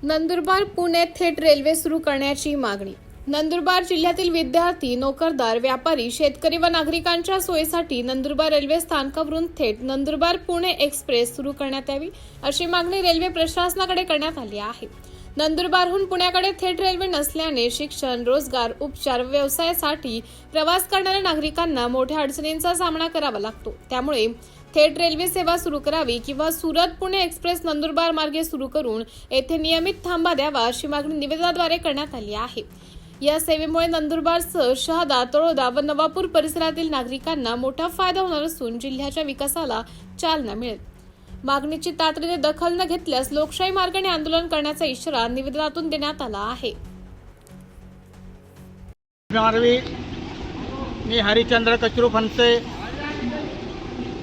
नंदुरबार पुणे थेट रेल्वे सुरू करण्याची मागणी। नंदुरबार जिल्ह्यातील विद्यार्थी, नोकरदार, व्यापारी, शेतकरी व नागरिकांच्या सोयीसाठी नंदुरबार रेल्वे स्थानकावरून थेट नंदुरबार पुणे एक्सप्रेस सुरू करण्यात यावी अशी मागणी रेल्वे प्रशासनाकडे करण्यात आली आहे। नंदुरबारहून पुण्याकडे थेट रेल्वे नसल्याने शिक्षण, रोजगार, उपचार, व्यवसायासाठी प्रवास करणाऱ्या नागरिकांना मोठ्या अडचणींचा सामना करावा लागतो। त्यामुळे थेट रेल्वे सेवा सुरू करावी किंवा सुरत पुणे एक्सप्रेस नंदुरबार मार्गे सुरू करून येथे नियमित थांबा द्यावा अशी मागणी निवेदनाद्वारे करण्यात आली आहे। या सेवेमुळे नंदुरबारसह शहादा, तळोदा व नवापूर परिसरातील नागरिकांना मोठा फायदा होणार असून जिल्ह्याच्या विकासाला चालना मिळेल। मागणीची तातडीने दखल न घेतल्यास लोकशाही मार्गाने आंदोलन करण्याचा इशारा निवेदनातून देण्यात आला आहे। मी हरिचंद्र कचरू फनसे।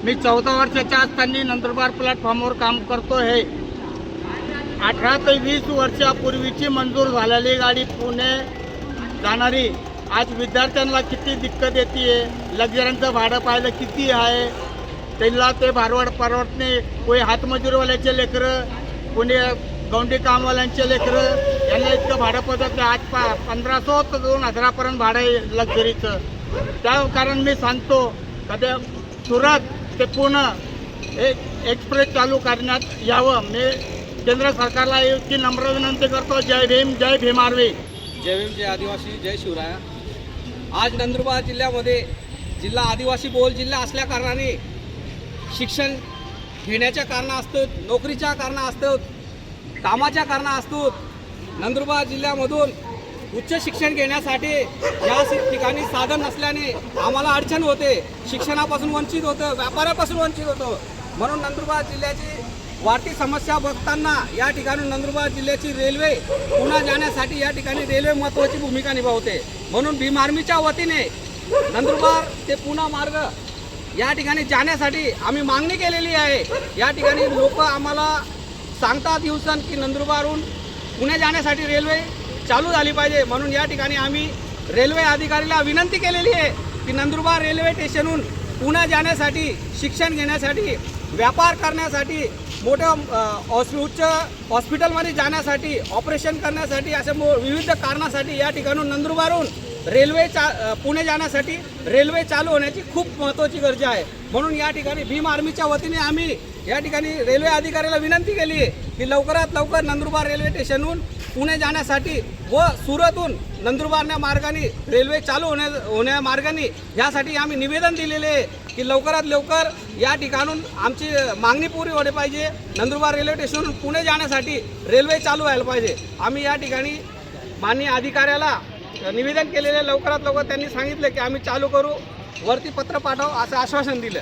मी 14 वर्षाच्या असताना नंदुरबार प्लॅटफॉर्मवर काम करतो आहे। 18 ते 20 वर्षापूर्वीची मंजूर झालेली गाडी पुणे जाणारी आज विद्यार्थ्यांना किती दिक्कत येते। लक्झऱ्यांचं भाडं पाहिलं किती आहे, त्यांना ते परवडणे। कोणी हातमजुरीवाल्याचे लेकरं, कोणी गौंडी कामवाल्यांचे लेकरं, यांना इतकं भाडं पडत नाही। आज 1500 ते 2000पर्यंत भाडं आहे लक्झरीचं। त्या कारण मी सांगतो कधी सुरत ते पुणे एक्सप्रेस चालू करण्यात यावं। मी केंद्र सरकारला इतकी नम्र विनंती करतो। जय भीम, जय भीम आर्मी। जय भीम, जय आदिवासी, जय शिवराया। आज नंदुरबार जिल्ह्यामध्ये जिल्हा आदिवासी बहुल जिल्हा असल्या कारणाने शिक्षण घेण्याच्या कारणास्तव, नोकरीच्या कारणास्तव, कामाच्या कारणास्तव नंदुरबार जिल्ह्यामधून उच्च शिक्षण घेण्यासाठी या ठिकाणी साधन नसल्याने आम्हाला अडचण होते। शिक्षणापासून वंचित होतं, व्यापारापासून वंचित होतं। म्हणून नंदुरबार जिल्ह्याची वाढती समस्या बघताना या ठिकाणी नंदुरबार जिल्ह्याची रेल्वे पुणे जाण्यासाठी या ठिकाणी रेल्वे महत्त्वाची भूमिका निभावते। म्हणून भीम आर्मीच्या वतीने नंदुरबार ते पुणे मार्ग या ठिकाणी जाण्यासाठी आम्ही मागणी केलेली आहे। या ठिकाणी लोक आम्हाला सांगतात दिवसां की नंदुरबारहून पुणे जाण्यासाठी रेल्वे चालू झाली पाहिजे। म्हणून या ठिकाणी आम्ही रेल्वे अधिकाऱ्याला विनंती केलेली आहे की नंदुरबार रेल्वे स्टेशनहून पुणे जाण्यासाठी, शिक्षण घेण्यासाठी, व्यापार करण्यासाठी, मोठ्या उच्च हॉस्पिटलमध्ये जाण्यासाठी, ऑपरेशन करण्यासाठी, अशा विविध कारणासाठी या ठिकाणून नंदुरबारहून रेल्वे पुणे जाण्यासाठी रेल्वे चालू होण्याची खूप महत्त्वाची गरज आहे। म्हणून या ठिकाणी भीम आर्मीच्या वतीने आम्ही या ठिकाणी रेल्वे अधिकाऱ्याला विनंती केली आहे की लवकरात लवकर नंदुरबार रेल्वे स्टेशनहून पुणे जाण्यासाठी व सुरतहून नंदुरबारच्या मार्गाने रेल्वे चालू होण्या मार्गाने यासाठी आम्ही निवेदन दिलेले आहे की लवकरात लवकर या ठिकाणून आमची मागणी पूर्ण होणे पाहिजे। नंदुरबार रेल्वे स्टेशनहून पुणे जाण्यासाठी रेल्वे चालू व्हायला पाहिजे। आम्ही या ठिकाणी माननीय अधिकाऱ्याला निवेदन केलेले, लवकरात लवकर त्यांनी सांगितले की आम्ही चालू करू, वरती पत्र पाठव असं आश्वासन दिलं।